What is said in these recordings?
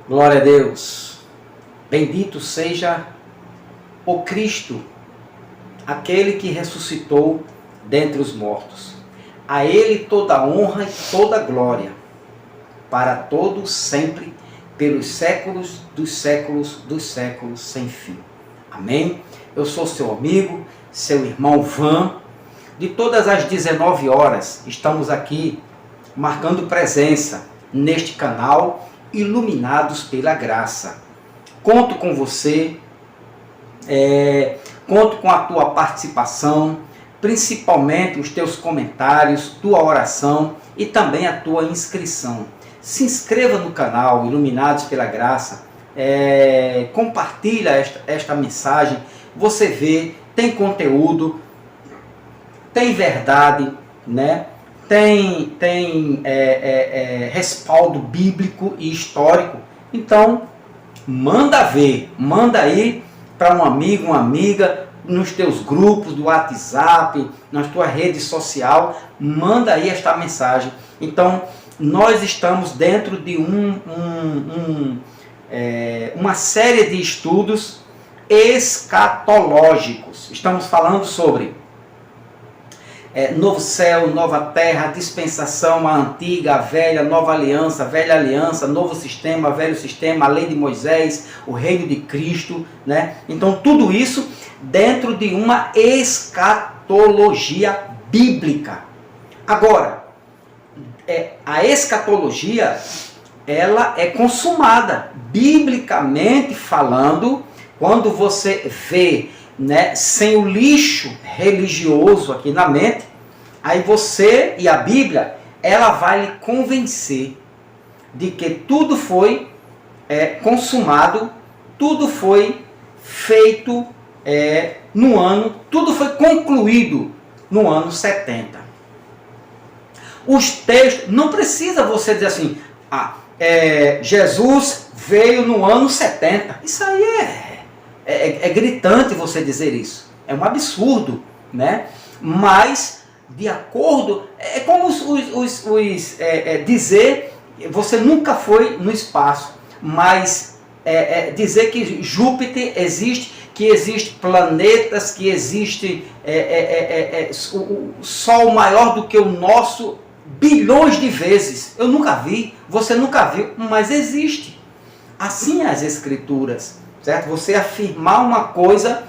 Glória a Deus. Bendito seja o Cristo, aquele que ressuscitou dentre os mortos. A Ele toda honra e toda glória, para todos sempre, pelos séculos dos séculos dos séculos, sem fim. Amém? Eu sou seu amigo, seu irmão Van. De todas as 19 horas, estamos aqui marcando presença neste canal, iluminados pela graça. Conto com você, conto com a tua participação, principalmente os teus comentários, tua oração e também a tua inscrição. Se inscreva no canal Iluminados pela Graça, compartilha esta mensagem. Você vê, tem conteúdo, tem verdade, né? Tem respaldo bíblico e histórico. Então, manda ver, manda aí para um amigo, uma amiga, nos teus grupos do WhatsApp, na tua rede social, manda aí esta mensagem. Então, nós estamos dentro de uma série de estudos escatológicos. Estamos falando sobre novo céu, nova terra, dispensação, a antiga, a velha, nova aliança, velha aliança, novo sistema, velho sistema, a lei de Moisés, o reino de Cristo, né? Então tudo isso dentro de uma escatologia bíblica. Agora, a escatologia, ela é consumada, biblicamente falando, quando você vê, né, sem o lixo religioso aqui na mente, aí você e a Bíblia, ela vai lhe convencer de que tudo foi consumado, tudo foi feito no ano, tudo foi concluído no ano 70. Os textos, não precisa você dizer assim, Jesus veio no ano 70. Isso aí é gritante você dizer isso. É um absurdo, né? Mas, de acordo... É como dizer... Você nunca foi no espaço, mas dizer que Júpiter existe, que existem planetas, que existe o Sol maior do que o nosso bilhões de vezes. Eu nunca vi, você nunca viu, mas existe. Assim as Escrituras. Certo? Você afirmar uma coisa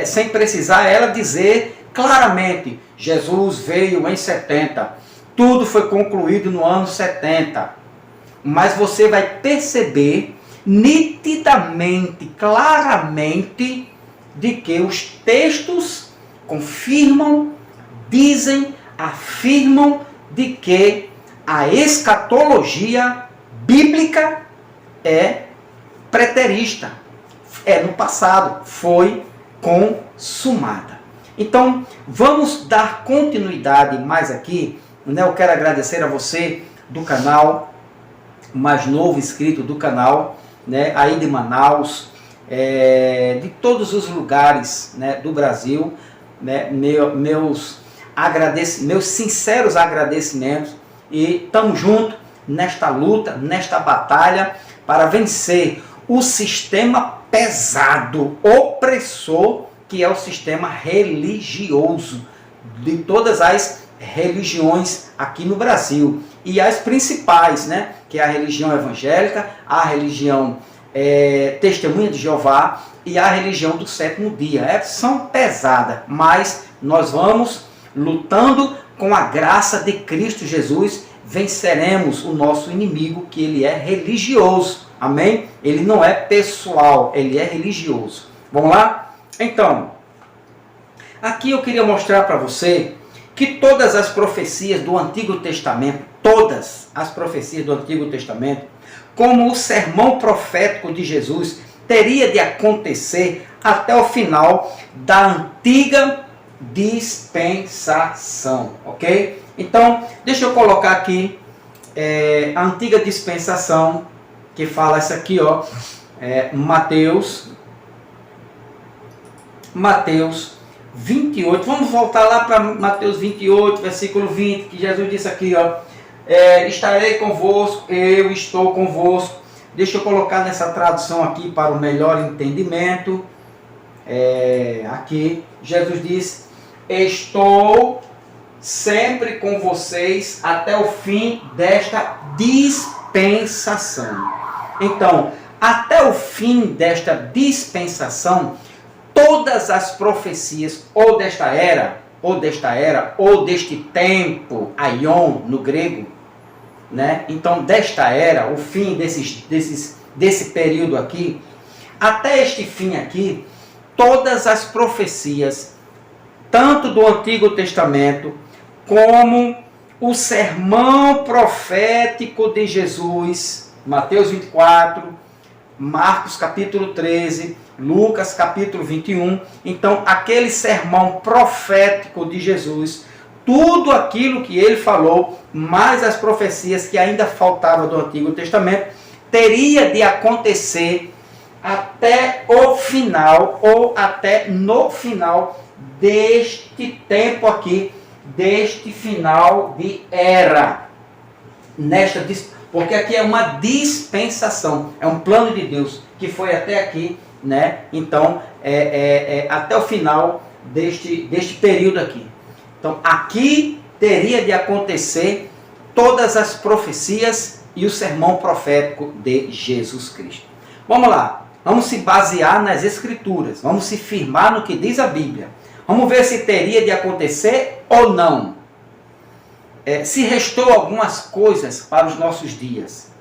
sem precisar ela dizer claramente, Jesus veio em 70, tudo foi concluído no ano 70, mas você vai perceber nitidamente, claramente, de que os textos confirmam, dizem, afirmam de que a escatologia bíblica é preterista. No passado, foi consumada. Então, vamos dar continuidade mais aqui. Né? Eu quero agradecer a você do canal, mais novo inscrito do canal, né? Aí de Manaus, de todos os lugares, né, do Brasil, né? Meus sinceros agradecimentos. E estamos juntos nesta luta, nesta batalha, para vencer o sistema pesado, opressor, que é o sistema religioso de todas as religiões aqui no Brasil. E as principais, né? Que é a religião evangélica, a religião Testemunha de Jeová e a religião do sétimo dia. São pesadas, mas nós vamos lutando com a graça de Cristo Jesus, venceremos o nosso inimigo, que ele é religioso. Amém? Ele não é pessoal, ele é religioso. Vamos lá? Então, aqui eu queria mostrar para você que todas as profecias do Antigo Testamento, todas as profecias do Antigo Testamento, como o sermão profético de Jesus, teria de acontecer até o final da antiga dispensação, ok? Então, deixa eu colocar aqui a antiga dispensação, que fala isso aqui, ó, Mateus 28, vamos voltar lá para Mateus 28, versículo 20, que Jesus disse aqui, ó, estarei convosco, eu estou convosco, Deixa eu colocar nessa tradução aqui para o melhor entendimento. Aqui, Jesus diz: estou sempre com vocês até o fim desta dispensação. Então, até o fim desta dispensação, todas as profecias, ou desta era, ou deste tempo, aion no grego, né? Então, desta era, o fim desse período aqui, até este fim aqui, todas as profecias, tanto do Antigo Testamento, como o sermão profético de Jesus, Mateus 24, Marcos capítulo 13, Lucas capítulo 21. Então, aquele sermão profético de Jesus, tudo aquilo que ele falou, mais as profecias que ainda faltavam do Antigo Testamento, teria de acontecer até o final, ou até no final deste tempo aqui, deste final de era. Porque aqui é uma dispensação, é um plano de Deus que foi até aqui, né? Então, até o final deste período aqui. Então, aqui teria de acontecer todas as profecias e o sermão profético de Jesus Cristo. Vamos lá, vamos se basear nas Escrituras, vamos se firmar no que diz a Bíblia. Vamos ver se teria de acontecer ou não. Se restou algumas coisas para os nossos dias.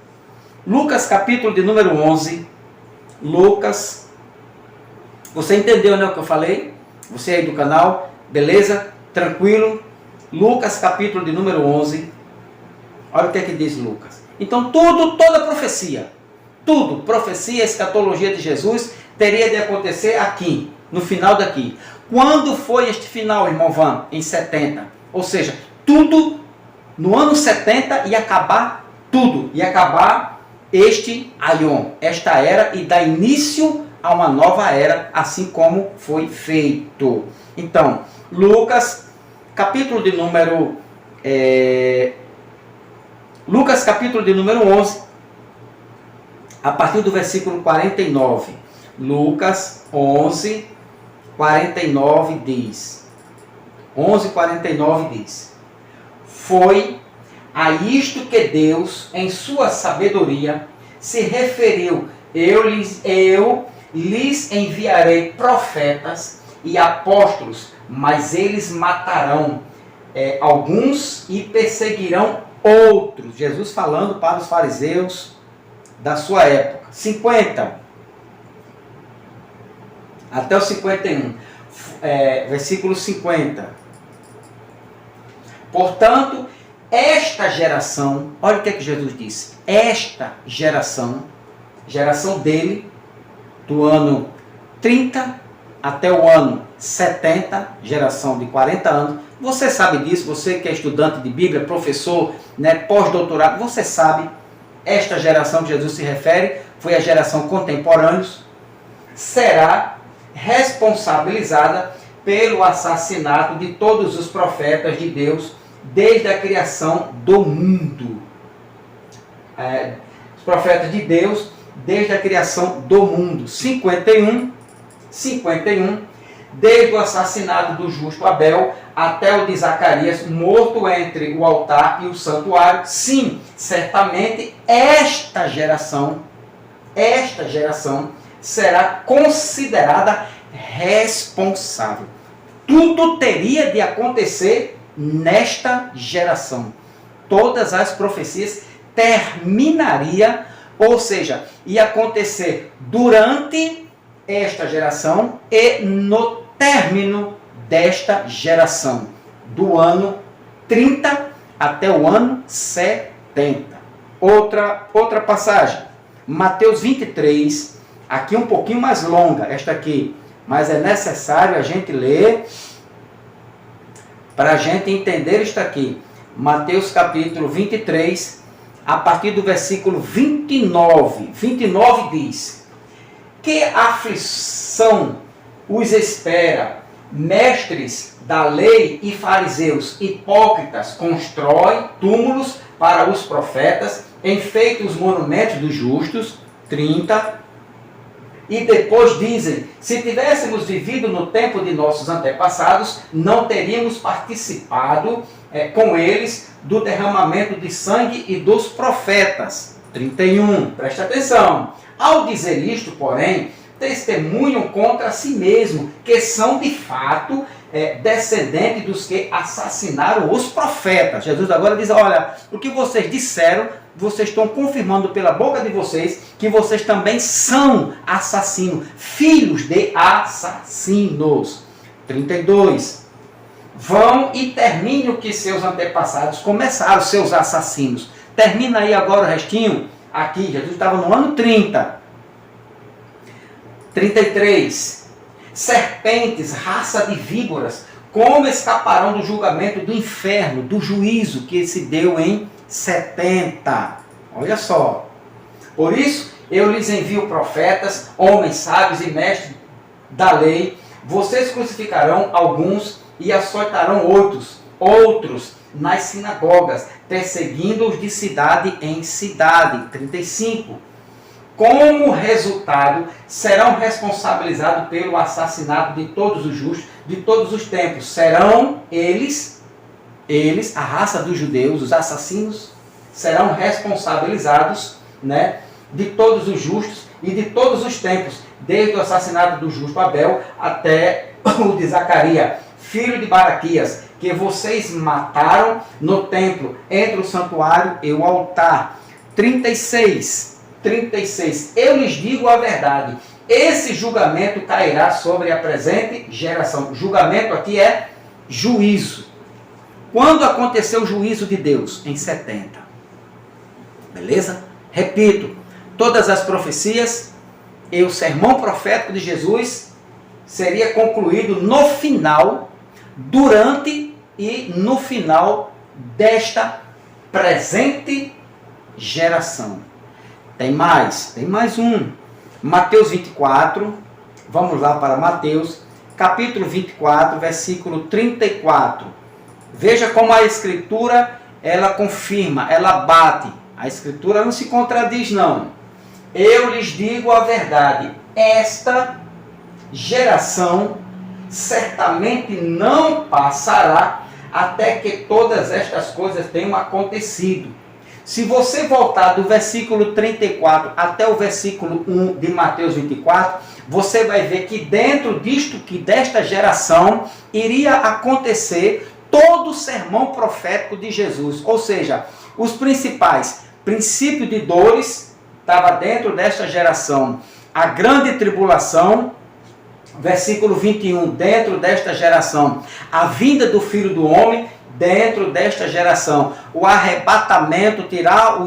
Lucas capítulo de número 11. Lucas, você entendeu, né, o que eu falei? Você aí do canal, beleza? Tranquilo? Lucas capítulo de número 11. Olha o que é que diz Lucas. Então toda profecia, profecia, escatologia de Jesus, teria de acontecer aqui, no final daqui. Quando foi este final, irmão Van? Em 70. Ou seja, tudo no ano 70 ia acabar tudo. Ia acabar este aion, esta era, e dar início a uma nova era, assim como foi feito. Então, Lucas, capítulo de número 11, a partir do versículo 49. Lucas 11, 49 diz. 11:49 diz: foi a isto que Deus, em sua sabedoria, se referiu: eu lhes enviarei profetas e apóstolos, mas eles matarão alguns e perseguirão outros. Jesus falando para os fariseus da sua época. 50 até o 51, versículo 50. Portanto, esta geração, olha o que é que Jesus disse: esta geração dele, do ano 30 até o ano 70, geração de 40 anos, você sabe disso, você que é estudante de Bíblia, professor, né, pós-doutorado, você sabe, esta geração que Jesus se refere, foi a geração contemporânea, será responsabilizada pelo assassinato de todos os profetas de Deus, desde a criação do mundo. Os profetas de Deus, desde a criação do mundo. 51, desde o assassinato do justo Abel até o de Zacarias, morto entre o altar e o santuário. Sim, certamente esta geração será considerada responsável. Tudo teria de acontecer nesta geração. Todas as profecias terminaria, ou seja, ia acontecer durante esta geração e no término desta geração, do ano 30 até o ano 70. Outra passagem, Mateus 23, aqui um pouquinho mais longa, esta aqui, mas é necessário a gente ler para a gente entender isto aqui. Mateus capítulo 23, a partir do versículo 29. 29 diz: que aflição os espera, mestres da lei e fariseus hipócritas, constroem túmulos para os profetas, enfeitam os monumentos dos justos, 30. E depois dizem, se tivéssemos vivido no tempo de nossos antepassados, não teríamos participado com eles do derramamento de sangue e dos profetas. 31, preste atenção. Ao dizer isto, porém, testemunham contra si mesmo, que são de fato descendentes dos que assassinaram os profetas. Jesus agora diz, olha, o que vocês disseram, vocês estão confirmando pela boca de vocês que vocês também são assassinos, filhos de assassinos. 32. Vão e terminem o que seus antepassados começaram, seus assassinos. Termina aí agora o restinho. Aqui, Jesus estava no ano 30. 33. Serpentes, raça de víboras, como escaparão do julgamento do inferno, do juízo que se deu em 70. Olha só. Por isso, eu lhes envio profetas, homens sábios e mestres da lei. Vocês crucificarão alguns e açoitarão outros nas sinagogas, perseguindo-os de cidade em cidade. 35. Como resultado, serão responsabilizados pelo assassinato de todos os justos, de todos os tempos. Serão eles, a raça dos judeus, os assassinos, serão responsabilizados, de todos os justos e de todos os tempos, desde o assassinato do justo Abel até o de Zacarias, filho de Baraquias, que vocês mataram no templo, entre o santuário e o altar. 36. Eu lhes digo a verdade, esse julgamento cairá sobre a presente geração. Julgamento aqui é juízo. Quando aconteceu o juízo de Deus? Em 70. Beleza? Repito, todas as profecias e o sermão profético de Jesus seria concluído no final, durante e no final desta presente geração. Tem mais um. Mateus 24, vamos lá para Mateus, capítulo 24, versículo 34. Veja como a Escritura, ela confirma, ela bate. A Escritura não se contradiz, não. Eu lhes digo a verdade, esta geração certamente não passará até que todas estas coisas tenham acontecido. Se você voltar do versículo 34 até o versículo 1 de Mateus 24, você vai ver que dentro desta geração iria acontecer todo o sermão profético de Jesus. Ou seja, os principais princípios de dores estava dentro desta geração. A grande tribulação, versículo 21, dentro desta geração. A vinda do Filho do Homem, dentro desta geração. O arrebatamento, tirar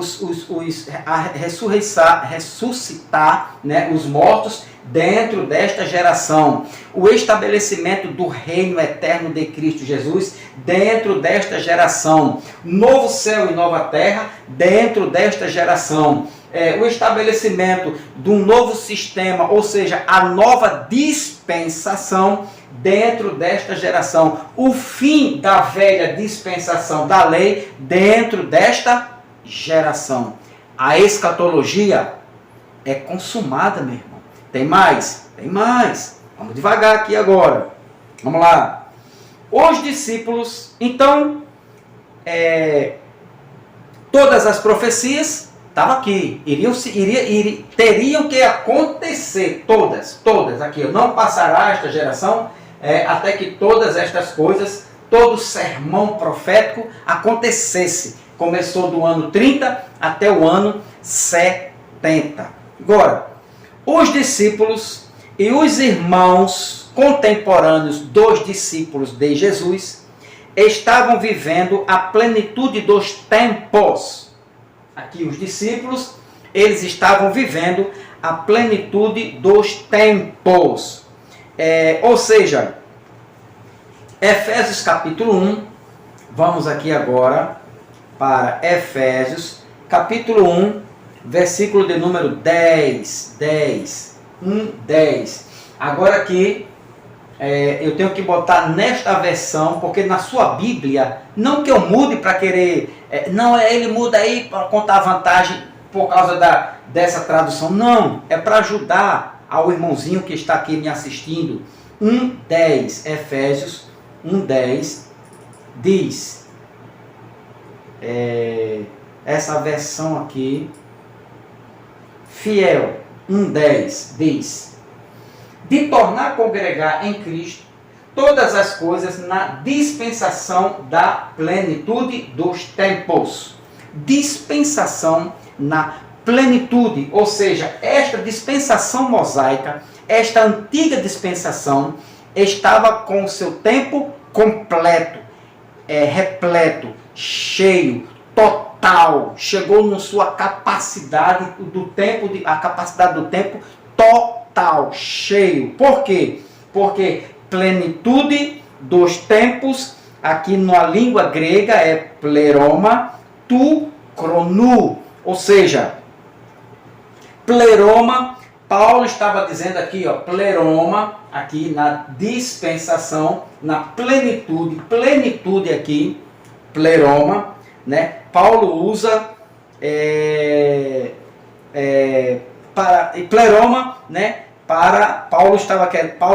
ressuscitar os mortos, dentro desta geração. O estabelecimento do reino eterno de Cristo Jesus, dentro desta geração. Novo céu e nova terra, dentro desta geração. O estabelecimento de um novo sistema, ou seja, a nova dispensação, dentro desta geração. O fim da velha dispensação da lei, dentro desta geração. A escatologia é consumada, meu irmão. Tem mais? Tem mais. Vamos devagar aqui agora. Vamos lá. Os discípulos, então, todas as profecias estavam aqui. Teriam que acontecer, todas aqui. Não passará esta geração até que todas estas coisas, todo o sermão profético acontecesse. Começou do ano 30 até o ano 70. Agora, os discípulos e os irmãos contemporâneos dos discípulos de Jesus estavam vivendo a plenitude dos tempos. Aqui os discípulos, eles estavam vivendo a plenitude dos tempos. Ou seja, Efésios capítulo 1, vamos aqui agora para Efésios capítulo 1, versículo de número 10. Agora aqui, eu tenho que botar nesta versão, porque na sua Bíblia, não que eu mude para querer, ele muda aí para contar vantagem. por causa dessa tradução. Não, é para ajudar ao irmãozinho que está aqui me assistindo. 1:10, Efésios 1:10 diz, essa versão aqui, fiel, 1:10 diz, de tornar a congregar em Cristo todas as coisas na dispensação da plenitude dos tempos. Dispensação na plenitude, ou seja, esta dispensação mosaica, esta antiga dispensação, estava com o seu tempo completo, repleto, cheio, total, chegou na sua capacidade do tempo, a capacidade do tempo total, cheio. Por quê? Porque plenitude dos tempos, aqui na língua grega é pleroma, tu chronou, ou seja, pleroma, Paulo estava dizendo aqui, ó, pleroma, aqui na dispensação, na plenitude, plenitude aqui, pleroma, né? Paulo usa para pleroma, né? Paulo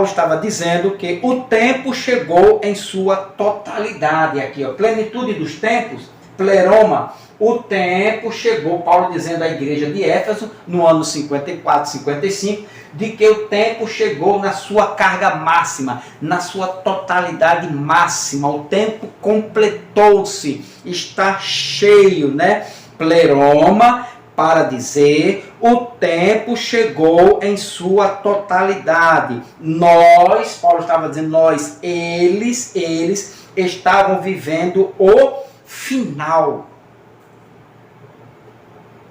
estava dizendo que o tempo chegou em sua totalidade aqui, ó, plenitude dos tempos, pleroma, o tempo chegou, Paulo dizendo à igreja de Éfeso, no ano 54, 55, de que o tempo chegou na sua carga máxima, na sua totalidade máxima, o tempo completou-se, está cheio, né? Pleroma, para dizer, o tempo chegou em sua totalidade. Nós, Paulo estava dizendo, eles estavam vivendo o final.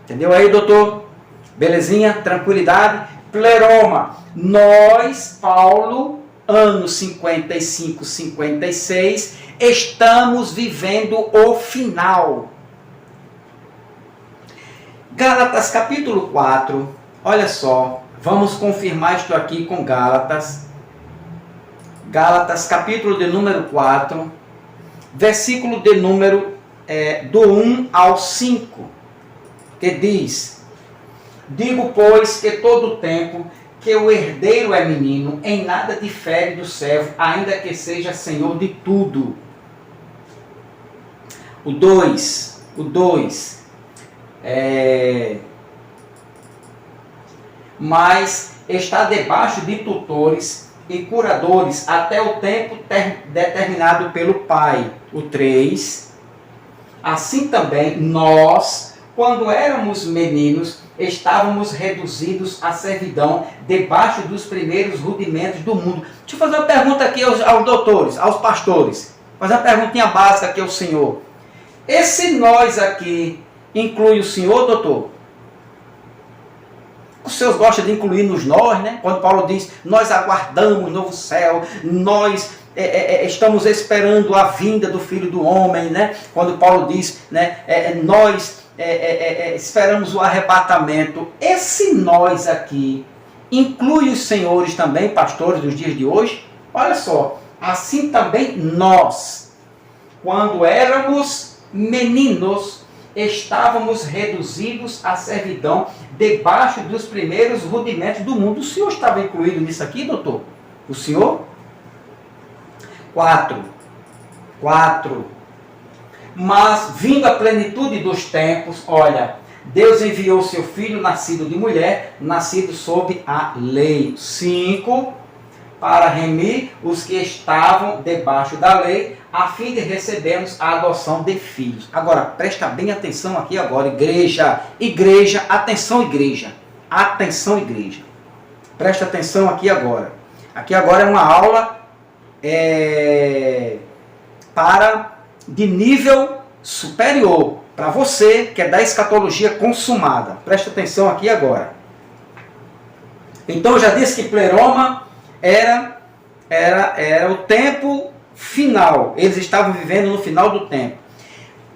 Entendeu aí, doutor? Belezinha? Tranquilidade? Pleroma. Nós, Paulo, anos 55, 56, estamos vivendo o final. Gálatas capítulo 4, olha só, vamos confirmar isto aqui com Gálatas. Gálatas capítulo de número 4, versículo de número do 1 ao 5. Que diz, digo, pois, que todo o tempo que o herdeiro é menino, em nada difere do servo, ainda que seja senhor de tudo. O 2, mas está debaixo de tutores e curadores até o tempo determinado pelo Pai. O 3, assim também nós, quando éramos meninos, estávamos reduzidos à servidão debaixo dos primeiros rudimentos do mundo. Deixa eu fazer uma pergunta aqui aos doutores, aos pastores. Fazer uma perguntinha básica aqui ao senhor. Esse nós aqui inclui o senhor, doutor? Os senhores gostam de incluir nos nós, né? Quando Paulo diz, nós aguardamos novo céu, nós estamos esperando a vinda do Filho do Homem, né? Quando Paulo diz, né, nós esperamos o arrebatamento. Esse nós aqui inclui os senhores também, pastores dos dias de hoje? Olha só, assim também nós, quando éramos meninos, estávamos reduzidos à servidão debaixo dos primeiros rudimentos do mundo. O senhor estava incluído nisso aqui, doutor? O senhor? 4. Mas, vindo a plenitude dos tempos, olha, Deus enviou seu filho, nascido de mulher, nascido sob a lei. 5. Para remir os que estavam debaixo da lei, a fim de recebermos a adoção de filhos. Agora, presta bem atenção aqui agora, igreja. Atenção, igreja. Presta atenção aqui agora. Aqui agora é uma aula de nível superior, para você que é da escatologia consumada. Presta atenção aqui agora. Então, eu já disse que pleroma era o tempo final. Eles estavam vivendo no final do tempo.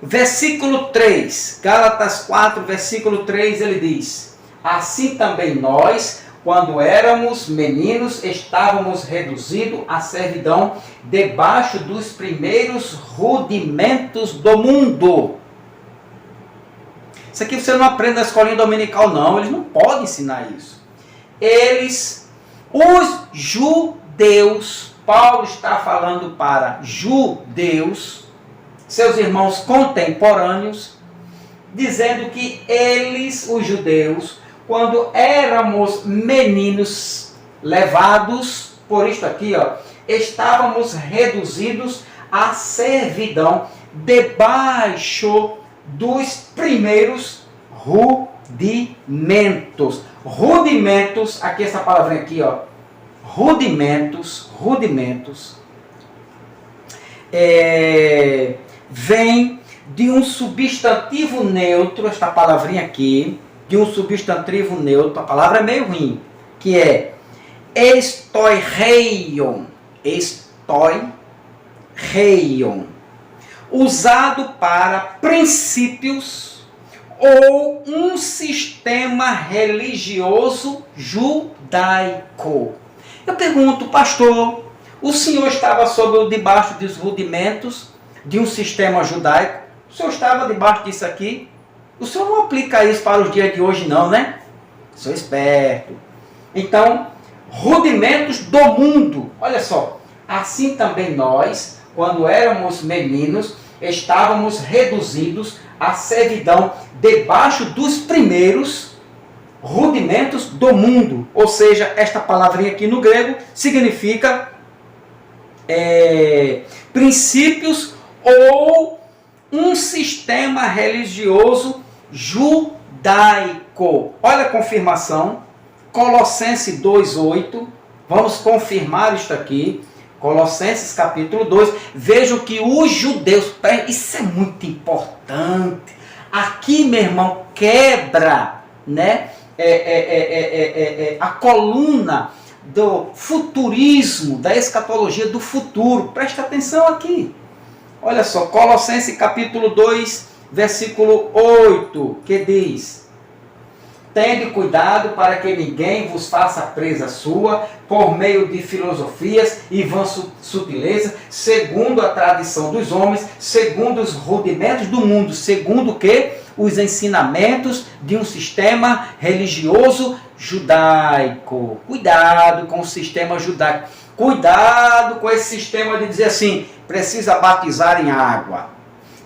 Versículo 3, Gálatas 4, versículo 3, ele diz, assim também nós, quando éramos meninos, estávamos reduzidos à servidão debaixo dos primeiros rudimentos do mundo. Isso aqui você não aprende na escolinha dominical, não. Eles não podem ensinar isso. Os judeus, Paulo está falando para judeus, seus irmãos contemporâneos, dizendo que eles, os judeus, quando éramos meninos levados por isto aqui, ó, estávamos reduzidos à servidão debaixo dos primeiros rudimentos. Rudimentos, aqui essa palavrinha aqui, ó, rudimentos, vem de um substantivo neutro, esta palavrinha aqui, de um substantivo neutro, a palavra é meio ruim, que é estoireion, usado para princípios ou um sistema religioso judaico. Eu pergunto, pastor, o senhor estava debaixo dos rudimentos de um sistema judaico? O senhor estava debaixo disso aqui? O senhor não aplica isso para os dias de hoje não, né? Sou esperto. Então, rudimentos do mundo. Olha só, assim também nós, quando éramos meninos, estávamos reduzidos à servidão debaixo dos primeiros rudimentos do mundo. Ou seja, esta palavrinha aqui no grego significa princípios ou um sistema religioso judaico. Olha a confirmação, Colossenses 2:8, vamos confirmar isto aqui, Colossenses capítulo 2, vejam que os judeus, isso é muito importante, aqui meu irmão quebra, né, a coluna do futurismo, da escatologia do futuro, presta atenção aqui. Olha só, Colossenses capítulo 2, versículo 8, que diz: tende cuidado para que ninguém vos faça presa sua, por meio de filosofias e vãs sutilezas, segundo a tradição dos homens, segundo os rudimentos do mundo, segundo o que? Os ensinamentos de um sistema religioso judaico. Cuidado com o sistema judaico. Cuidado com esse sistema de dizer assim, precisa batizar em água,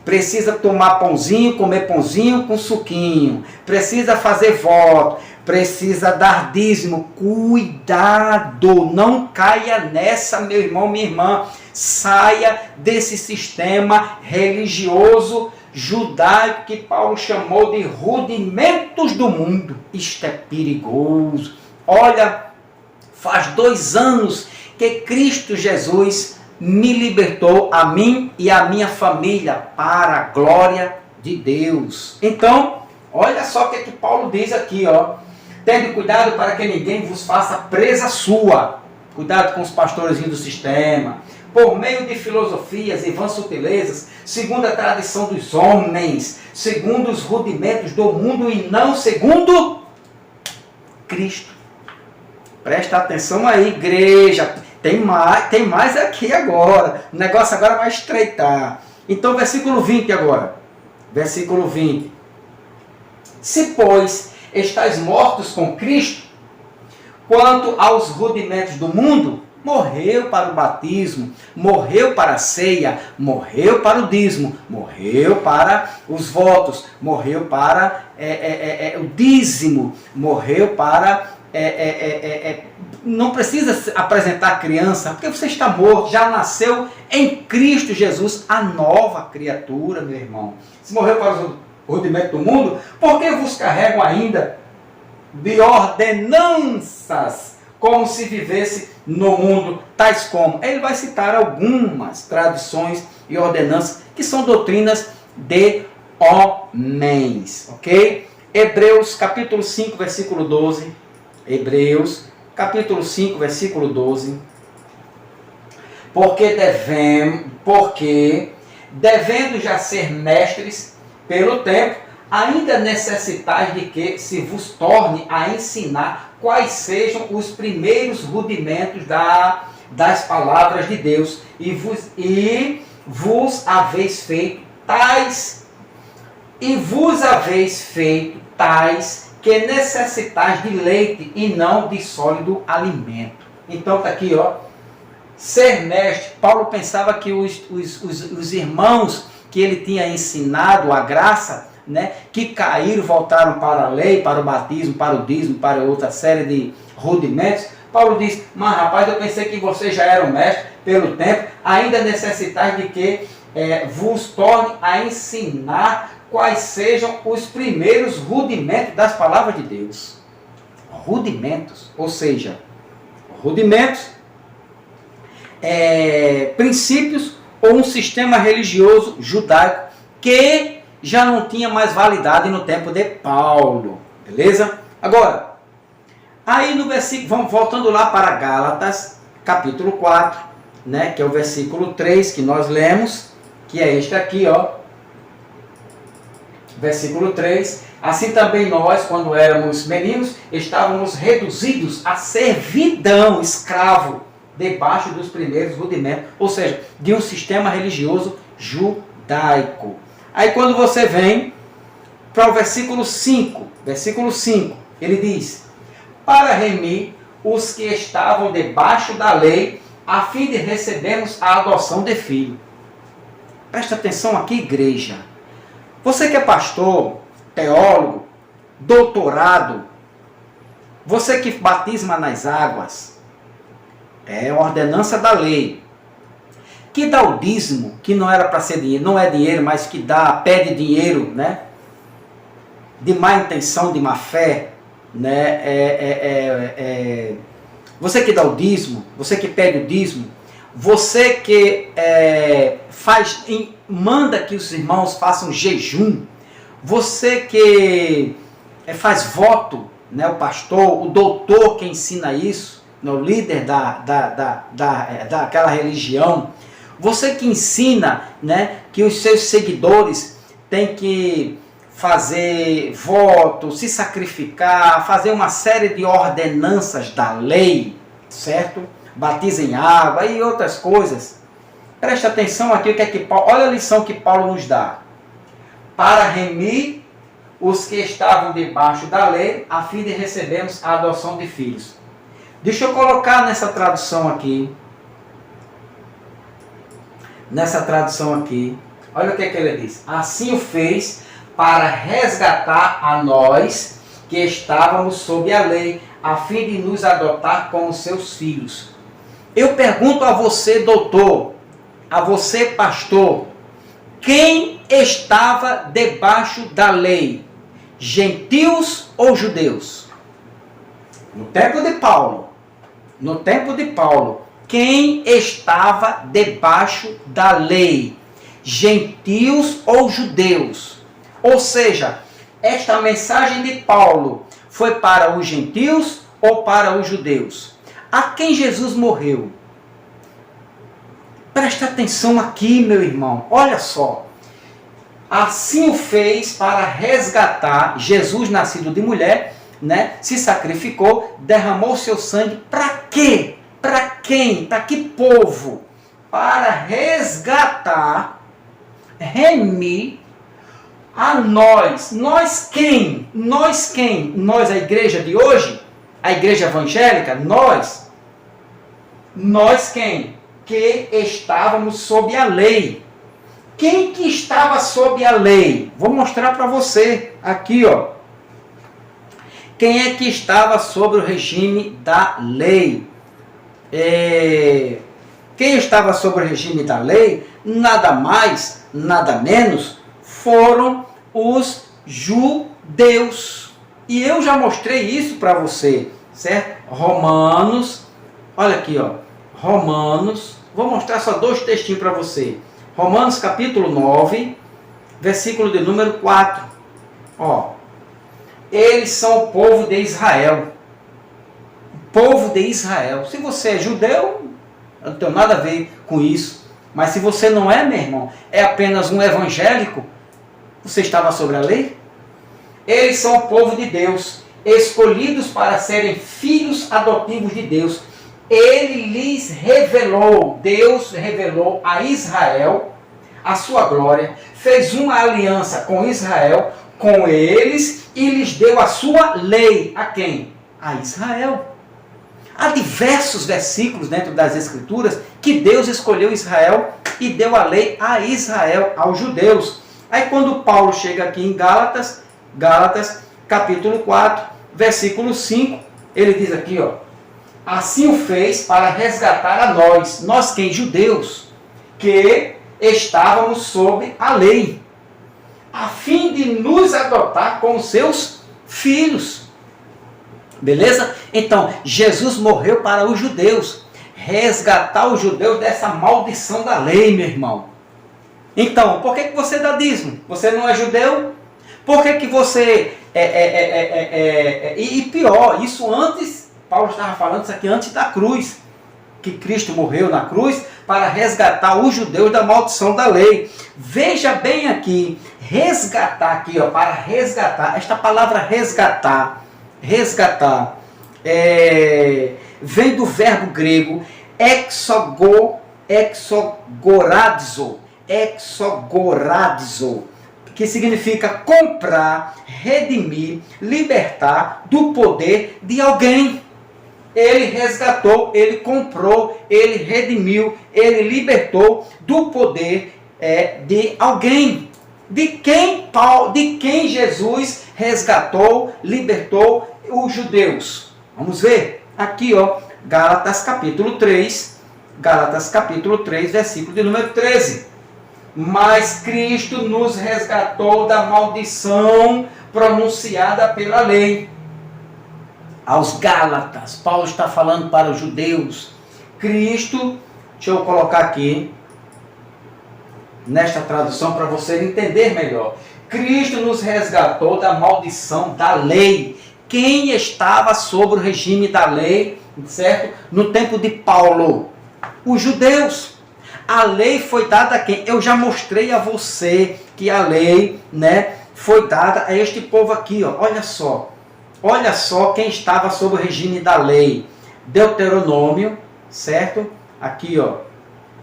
precisa tomar pãozinho, comer pãozinho com suquinho, precisa fazer voto, precisa dar dízimo. Cuidado, não caia nessa, meu irmão, minha irmã. Saia desse sistema religioso judaico que Paulo chamou de rudimentos do mundo. Isto é perigoso. Olha, faz 2 anos que Cristo Jesus me libertou, a mim e a minha família, para a glória de Deus. Então, olha só o que Paulo diz aqui, ó. Tende cuidado para que ninguém vos faça presa sua. Cuidado com os pastorezinhos do sistema. Por meio de filosofias e vãs sutilezas, segundo a tradição dos homens, segundo os rudimentos do mundo e não segundo Cristo. Presta atenção aí, igreja. Tem mais aqui agora. O negócio agora vai estreitar. Então, versículo 20 agora. Versículo 20. Se, pois, estáis mortos com Cristo, quanto aos rudimentos do mundo, morreu para o batismo, morreu para a ceia, morreu para o dízimo, morreu para os votos, morreu para o dízimo, morreu para... não precisa apresentar criança, porque você está morto, já nasceu em Cristo Jesus, a nova criatura, meu irmão. Se morreu para os rudimentos do mundo, por que vos carregam ainda de ordenanças, como se vivesse no mundo, tais como? Ele vai citar algumas tradições e ordenanças que são doutrinas de homens, ok? Hebreus capítulo 5, versículo 12. Hebreus capítulo 5, versículo 12. Porque devendo já ser mestres pelo tempo, ainda necessitais de que se vos torne a ensinar quais sejam os primeiros rudimentos das palavras de Deus, e vos haveis feito tais E vos haveis feito tais que necessitais de leite e não de sólido alimento. Então está aqui, ó. Ser mestre. Paulo pensava que os irmãos que ele tinha ensinado a graça, né, que caíram, voltaram para a lei, para o batismo, para o dízimo, para outra série de rudimentos. Paulo diz, mas rapaz, eu pensei que vocês já eram mestres pelo tempo, ainda necessitais de que vos torne a ensinar quais sejam os primeiros rudimentos das palavras de Deus. Rudimentos, ou seja, rudimentos, princípios ou um sistema religioso judaico que já não tinha mais validade no tempo de Paulo. Beleza? Agora, aí no versículo, vamos voltando lá para Gálatas, capítulo 4, né, que é o versículo 3 que nós lemos, que é este aqui, ó. Versículo 3. Assim também nós, quando éramos meninos, estávamos reduzidos à servidão, escravo, debaixo dos primeiros rudimentos, ou seja, de um sistema religioso judaico. Aí quando você vem para o versículo 5, ele diz, para remir os que estavam debaixo da lei, a fim de recebermos a adoção de filho. Presta atenção aqui, igreja. Você que é pastor, teólogo, doutorado, você que batisma nas águas, é ordenança da lei, que dá o dízimo, que não era para ser dinheiro, não é dinheiro, mas que pede dinheiro, né? De má intenção, de má fé, né? Você que dá o dízimo, você que pede o dízimo, você que manda que os irmãos façam jejum, você que faz voto, né? O pastor, o doutor que ensina isso, né? O líder daquela religião, você que ensina, né, que os seus seguidores têm que fazer voto, se sacrificar, fazer uma série de ordenanças da lei, certo? Batiza em água e outras coisas. Preste atenção aqui, o que é que Paulo, olha a lição que Paulo nos dá. Para remir os que estavam debaixo da lei, a fim de recebermos a adoção de filhos. Deixa eu colocar nessa tradução aqui. Olha o que ele diz. Assim o fez para resgatar a nós que estávamos sob a lei, a fim de nos adotar como seus filhos. Eu pergunto a você, doutor, a você, pastor, quem estava debaixo da lei? Gentios ou judeus? No tempo de Paulo, quem estava debaixo da lei? Gentios ou judeus? Ou seja, esta mensagem de Paulo foi para os gentios ou para os judeus? A quem Jesus morreu? Presta atenção aqui, meu irmão. Olha só. Assim o fez para resgatar Jesus, nascido de mulher, né? Se sacrificou, derramou seu sangue. Para quê? Para quem? Para que povo? Para resgatar, remir a nós. Nós quem? Nós quem? Nós, a igreja de hoje? A igreja evangélica? Nós? Nós quem? Que estávamos sob a lei. Quem que estava sob a lei? Vou mostrar para você aqui, ó. Quem é que estava sob o regime da lei? Quem estava sob o regime da lei, nada mais, nada menos, foram os judeus. E eu já mostrei isso para você, certo? Romanos, olha aqui, ó. Romanos, vou mostrar só 2 textinhos para você. Romanos capítulo 9, versículo de número 4. Ó, eles são o povo de Israel. O povo de Israel. Se você é judeu, eu não tenho nada a ver com isso. Mas se você não é, meu irmão, é apenas um evangélico, você estava sobre a lei? Eles são o povo de Deus, escolhidos para serem filhos adotivos de Deus. Ele lhes revelou, Deus revelou a Israel a sua glória, fez uma aliança com Israel, com eles, e lhes deu a sua lei. A quem? A Israel. Há diversos versículos dentro das Escrituras que Deus escolheu Israel e deu a lei a Israel, aos judeus. Aí quando Paulo chega aqui em Gálatas, capítulo 4, versículo 5, ele diz aqui, ó, assim o fez para resgatar a nós quem? Judeus, que estávamos sob a lei, a fim de nos adotar como seus filhos. Beleza? Então, Jesus morreu para os judeus, resgatar os judeus dessa maldição da lei, meu irmão. Então, por que você dá dízimo? Você não é judeu? Por que você... E pior, isso antes, Paulo estava falando isso aqui antes da cruz, que Cristo morreu na cruz para resgatar os judeus da maldição da lei. Veja bem aqui, resgatar aqui, ó, para resgatar, esta palavra resgatar, vem do verbo grego exogoradzo, que significa comprar, redimir, libertar do poder de alguém. Ele resgatou, ele comprou, ele redimiu, ele libertou do poder de alguém. De quem Jesus resgatou, libertou os judeus? Vamos ver aqui, ó, Gálatas capítulo 3, versículo de número 13. Mas Cristo nos resgatou da maldição pronunciada pela lei. Aos Gálatas, Paulo está falando para os judeus. Cristo, deixa eu colocar aqui, nesta tradução para você entender melhor. Cristo nos resgatou da maldição da lei. Quem estava sob o regime da lei, certo? No tempo de Paulo? Os judeus. A lei foi dada a quem? Eu já mostrei a você que a lei, né, foi dada a este povo aqui, ó. Olha só. Olha só quem estava sob o regime da lei. Deuteronômio, certo? Aqui, ó.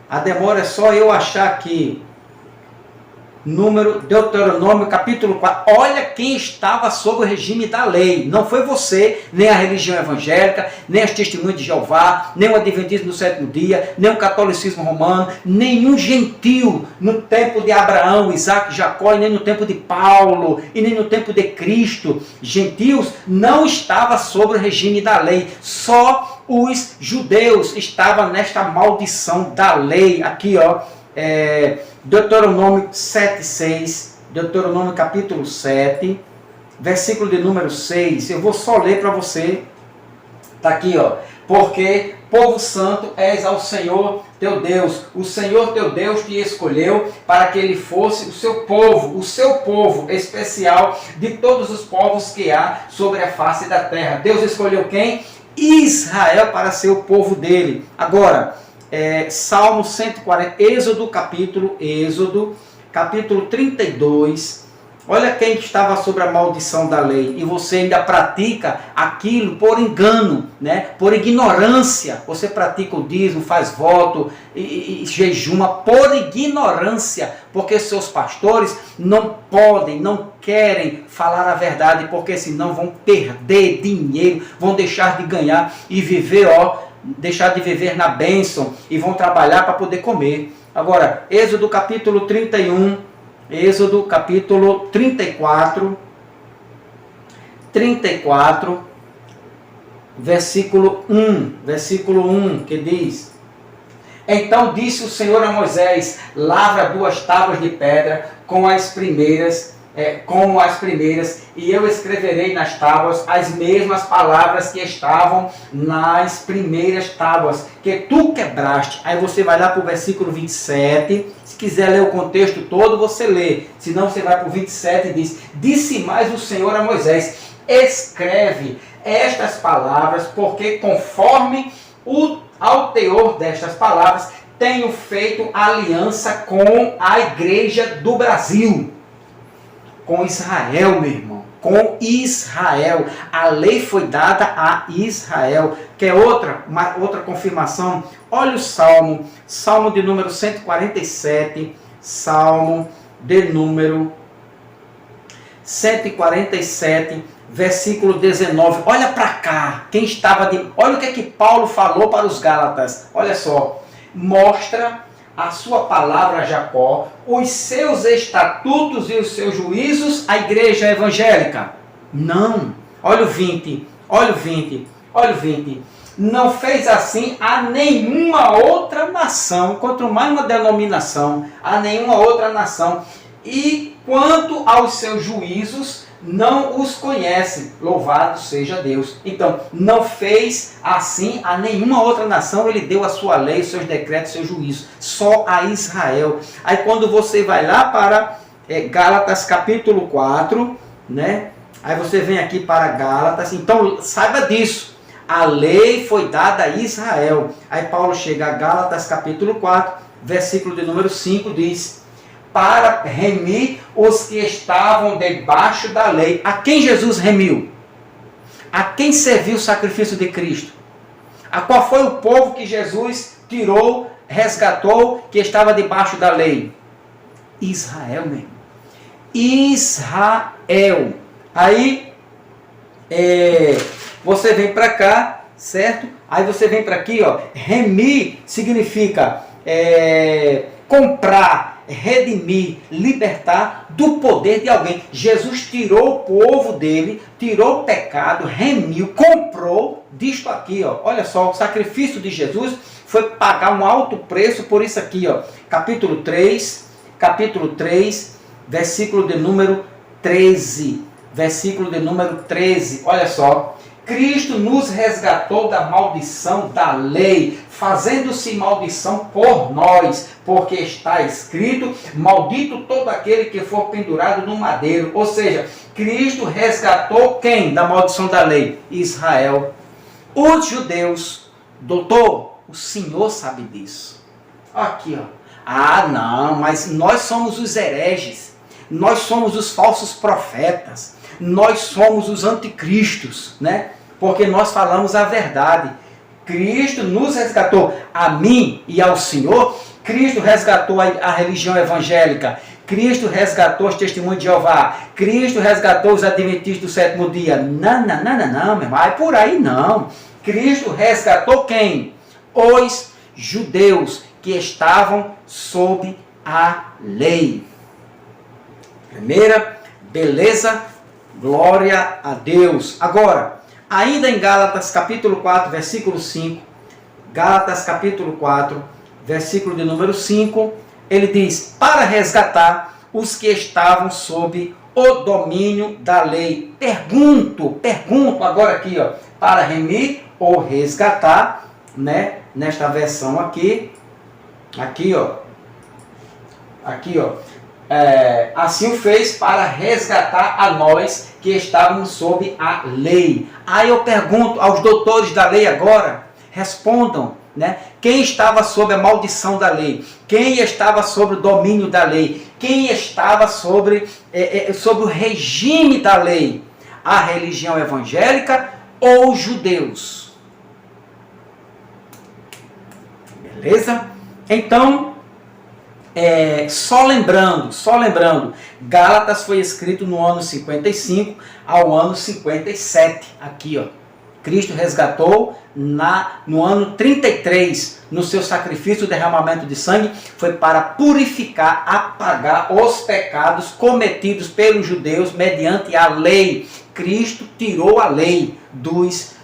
A demora é só eu achar aqui. Deuteronômio capítulo 4. Olha quem estava sob o regime da lei. Não foi você, nem a religião evangélica, nem as testemunhas de Jeová, nem o adventismo do sétimo dia, nem o catolicismo romano, nenhum gentil no tempo de Abraão, Isaac, Jacó, e nem no tempo de Paulo, e nem no tempo de Cristo. Gentios não estavam sob o regime da lei. Só os judeus estavam nesta maldição da lei. Aqui, ó. Deuteronômio 7:6, Deuteronômio capítulo 7, versículo de número 6, eu vou só ler para você, está aqui, ó, porque povo santo és ao Senhor teu Deus, o Senhor teu Deus te escolheu para que ele fosse o seu povo especial de todos os povos que há sobre a face da terra. Deus escolheu quem? Israel para ser o povo dele. Agora, Salmo 140, Êxodo capítulo 32. Olha quem estava sobre a maldição da lei e você ainda pratica aquilo por engano, né? Por ignorância. Você pratica o dízimo, faz voto e jejuma por ignorância, porque seus pastores não podem, não querem falar a verdade, porque senão vão perder dinheiro, vão deixar de ganhar e viver, deixar de viver na bênção e vão trabalhar para poder comer. Agora, Êxodo capítulo 31, Êxodo capítulo 34, versículo 1, que diz: Então disse o Senhor a Moisés, lavra 2 tábuas de pedra como as primeiras, e eu escreverei nas tábuas as mesmas palavras que estavam nas primeiras tábuas, que tu quebraste. Aí você vai lá para o versículo 27, se quiser ler o contexto todo, você lê, senão você vai para o 27 e diz: Disse mais o Senhor a Moisés, escreve estas palavras, porque conforme ao teor destas palavras, tenho feito aliança com a igreja do Brasil. Com Israel, meu irmão. Com Israel. A lei foi dada a Israel. Quer outra confirmação? Olha o Salmo de número 147. Salmo de número 147, versículo 19. Olha para cá, olha o que é que Paulo falou para os Gálatas. Olha só, mostra a sua palavra a Jacó, os seus estatutos e os seus juízos à igreja evangélica. Não, olha o 20, olha o 20, olha o 20. Não fez assim a nenhuma outra nação, quanto mais uma denominação, a nenhuma outra nação. E quanto aos seus juízos, não os conhece. Louvado seja Deus. Então, não fez assim a nenhuma outra nação. Ele deu a sua lei, os seus decretos, seus juízos. Só a Israel. Aí quando você vai lá para Gálatas capítulo 4, né? Aí você vem aqui para Gálatas. Então, saiba disso. A lei foi dada a Israel. Aí Paulo chega a Gálatas capítulo 4, versículo de número 5, diz: para remir os que estavam debaixo da lei. A quem Jesus remiu? A quem serviu o sacrifício de Cristo? A qual foi o povo que Jesus tirou, resgatou, que estava debaixo da lei? Israel, meu irmão. Israel. Aí, você vem para cá, certo? Aí você vem para aqui, ó. Remir significa comprar, redimir, libertar do poder de alguém. Jesus tirou o povo dele, tirou o pecado, remiu, comprou disto aqui, ó. Olha só, o sacrifício de Jesus foi pagar um alto preço por isso aqui, ó. Capítulo 3, versículo de número 13. Versículo de número 13. Olha só. Cristo nos resgatou da maldição da lei, fazendo-se maldição por nós, porque está escrito: maldito todo aquele que for pendurado no madeiro. Ou seja, Cristo resgatou quem da maldição da lei? Israel. Os judeus, doutor, o senhor sabe disso. Aqui, ó. Ah, não, mas nós somos os hereges, nós somos os falsos profetas, nós somos os anticristos, né? Porque nós falamos a verdade. Cristo nos resgatou, a mim e ao Senhor. Cristo resgatou a religião evangélica. Cristo resgatou os testemunhos de Jeová. Cristo resgatou os adventistas do sétimo dia. Não, meu irmão. Aí por aí não. Cristo resgatou quem? Os judeus que estavam sob a lei. Primeira, beleza, glória a Deus. Agora, ainda em Gálatas capítulo 4, versículo 5, Gálatas capítulo 4, versículo de número 5, ele diz: para resgatar os que estavam sob o domínio da lei. Pergunto agora aqui, ó, para remir ou resgatar, né? Nesta versão aqui, ó, assim o fez para resgatar a nós que estávamos sob a lei. Aí eu pergunto aos doutores da lei agora, respondam, né? Quem estava sob a maldição da lei? Quem estava sob o domínio da lei? Quem estava sobre o regime da lei? A religião evangélica ou os judeus? Beleza? Então, só lembrando, Gálatas foi escrito no ano 55 ao ano 57, aqui, ó. Cristo resgatou no ano 33, no seu sacrifício, o derramamento de sangue, foi para purificar, apagar os pecados cometidos pelos judeus mediante a lei. Cristo tirou a lei dos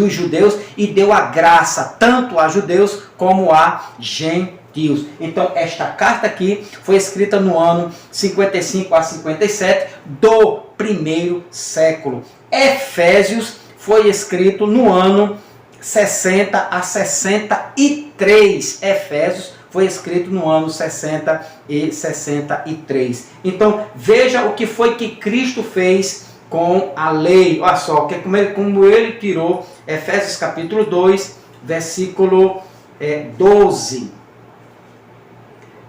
judeus e deu a graça tanto a judeus como a gentios. Então, esta carta aqui foi escrita no ano 55 a 57 do primeiro século. Efésios foi escrito no ano 60 a 63. Efésios foi escrito no ano 60 e 63. Então, veja o que foi que Cristo fez com a lei. Olha só, como ele tirou, Efésios capítulo 2, versículo 12.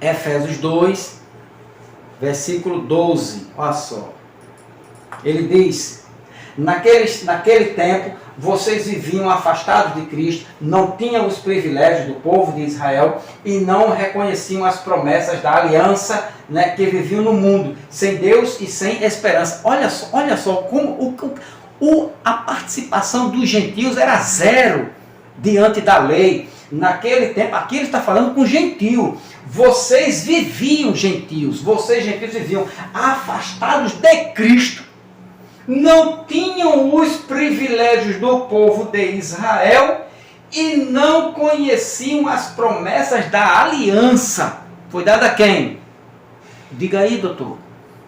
Efésios 2, versículo 12. Olha só. Ele diz: naquele tempo vocês viviam afastados de Cristo, não tinham os privilégios do povo de Israel e não reconheciam as promessas da aliança, né, que viviam no mundo, sem Deus e sem esperança. Olha só como a participação dos gentios era zero diante da lei. Naquele tempo, aqui ele está falando com gentio. Vocês viviam gentios, vocês gentios viviam afastados de Cristo. Não tinham os privilégios do povo de Israel e não conheciam as promessas da aliança. Foi dada a quem? Diga aí, doutor.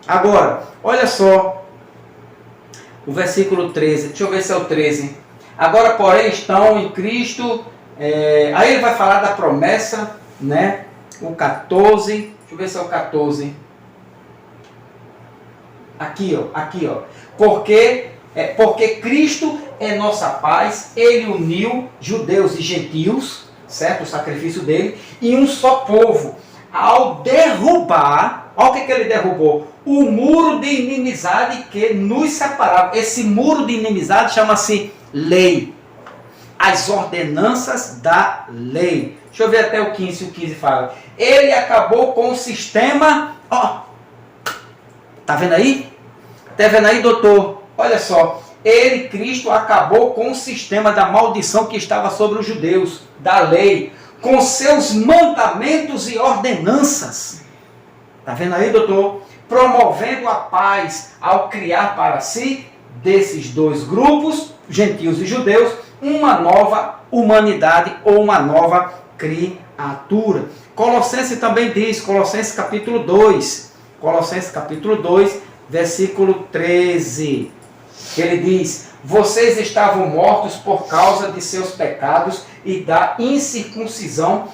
Agora, olha só, o versículo 13, deixa eu ver se é o 13. Agora, porém, estão em Cristo, aí ele vai falar da promessa, né? O 14, deixa eu ver se é o 14. Aqui, ó. Porque Cristo é nossa paz, ele uniu judeus e gentios, certo? O sacrifício dele, em um só povo. Ao derrubar, olha o que ele derrubou, o muro de inimizade que nos separava. Esse muro de inimizade chama-se lei. As ordenanças da lei. Deixa eu ver até o 15, o 15 fala. Ele acabou com o sistema, ó, tá vendo aí? Está vendo aí, doutor? Olha só, ele, Cristo, acabou com o sistema da maldição que estava sobre os judeus, da lei, com seus mandamentos e ordenanças. Está vendo aí, doutor? Promovendo a paz ao criar para si, desses dois grupos, gentios e judeus, uma nova humanidade ou uma nova criatura. Colossenses também diz, Colossenses capítulo 2, versículo 13, ele diz: vocês estavam mortos por causa de seus pecados e da incircuncisão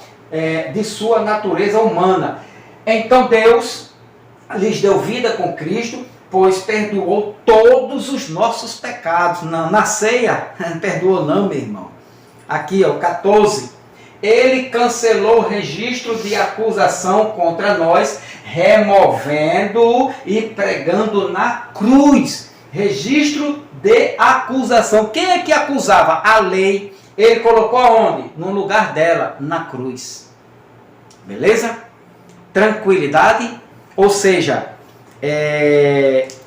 de sua natureza humana. Então Deus lhes deu vida com Cristo, pois perdoou todos os nossos pecados. Na ceia, perdoou não, meu irmão. Aqui, ó, 14. Ele cancelou o registro de acusação contra nós, removendo-o e pregando na cruz. Registro de acusação. Quem é que acusava? A lei. Ele colocou aonde? No lugar dela, na cruz. Beleza? Tranquilidade. Ou seja,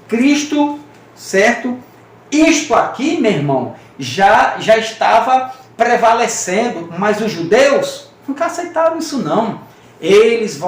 Cristo, certo? Isto aqui, meu irmão, já estava prevalecendo, mas os judeus nunca aceitaram isso não. Eles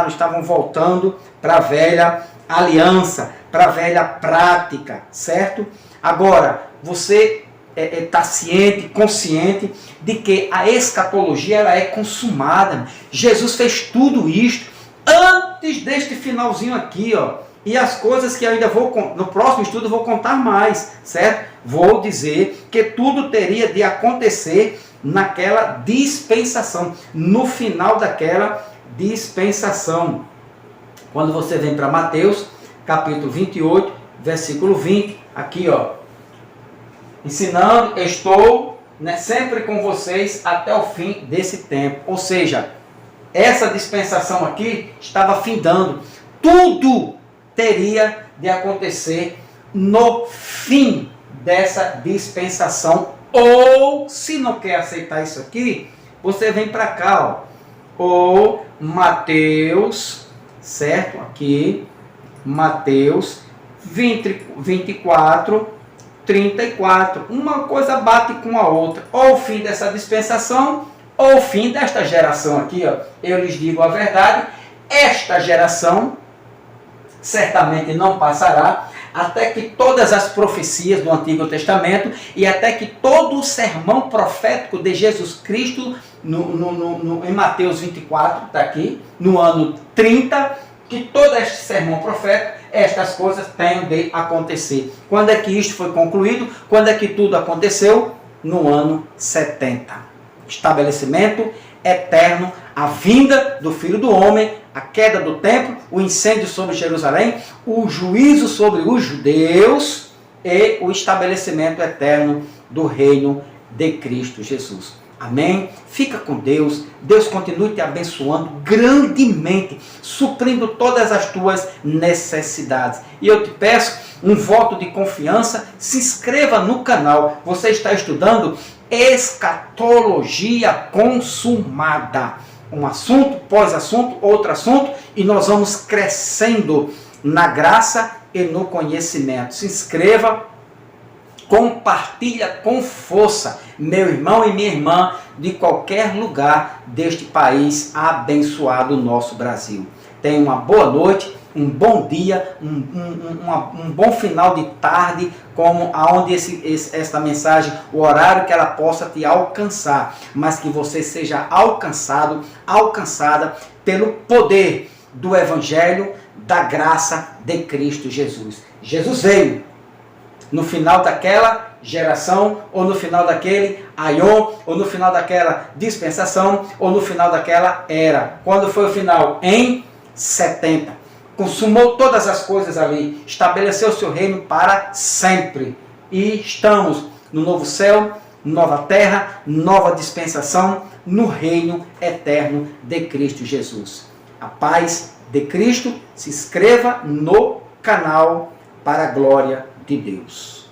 estavam voltando para a velha aliança, para a velha prática, certo? Agora, você está ciente, consciente de que a escatologia ela é consumada. Jesus fez tudo isto antes deste finalzinho aqui, ó. E as coisas que eu ainda no próximo estudo eu vou contar mais, certo? Vou dizer que tudo teria de acontecer naquela dispensação, no final daquela dispensação. Quando você vem para Mateus, capítulo 28, versículo 20, aqui, ó. Ensinando, estou, né, sempre com vocês até o fim desse tempo. Ou seja, essa dispensação aqui estava findando. Tudo teria de acontecer no fim dessa dispensação. Ou, se não quer aceitar isso aqui, você vem para cá, ó. Ou Mateus, certo? Aqui, Mateus 24, 34. Uma coisa bate com a outra. Ou o fim dessa dispensação, ou o fim desta geração aqui, ó. Eu lhes digo a verdade, esta geração certamente não passará, até que todas as profecias do Antigo Testamento e até que todo o sermão profético de Jesus Cristo em Mateus 24, está aqui, no ano 30, que todo este sermão profético, estas coisas tenham de acontecer. Quando é que isto foi concluído? Quando é que tudo aconteceu? No ano 70. Estabelecimento eterno, a vinda do Filho do Homem, a queda do templo, o incêndio sobre Jerusalém, o juízo sobre os judeus e o estabelecimento eterno do reino de Cristo Jesus. Amém? Fica com Deus. Deus continue te abençoando grandemente, suprindo todas as tuas necessidades. E eu te peço um voto de confiança, se inscreva no canal. Você está estudando escatologia consumada. Um assunto, pós assunto, outro assunto, e nós vamos crescendo na graça e no conhecimento. Se inscreva, compartilha com força, meu irmão e minha irmã, de qualquer lugar deste país abençoado, nosso Brasil. Tenha uma boa noite, um bom dia, um bom final de tarde, como aonde esta mensagem, o horário que ela possa te alcançar, mas que você seja alcançado, alcançada pelo poder do Evangelho, da graça de Cristo Jesus. Jesus veio no final daquela geração, ou no final daquele aion, ou no final daquela dispensação, ou no final daquela era. Quando foi o final? Em 70. Consumou todas as coisas ali, estabeleceu o seu reino para sempre. E estamos no novo céu, nova terra, nova dispensação, no reino eterno de Cristo Jesus. A paz de Cristo, se inscreva no canal para a glória de Deus.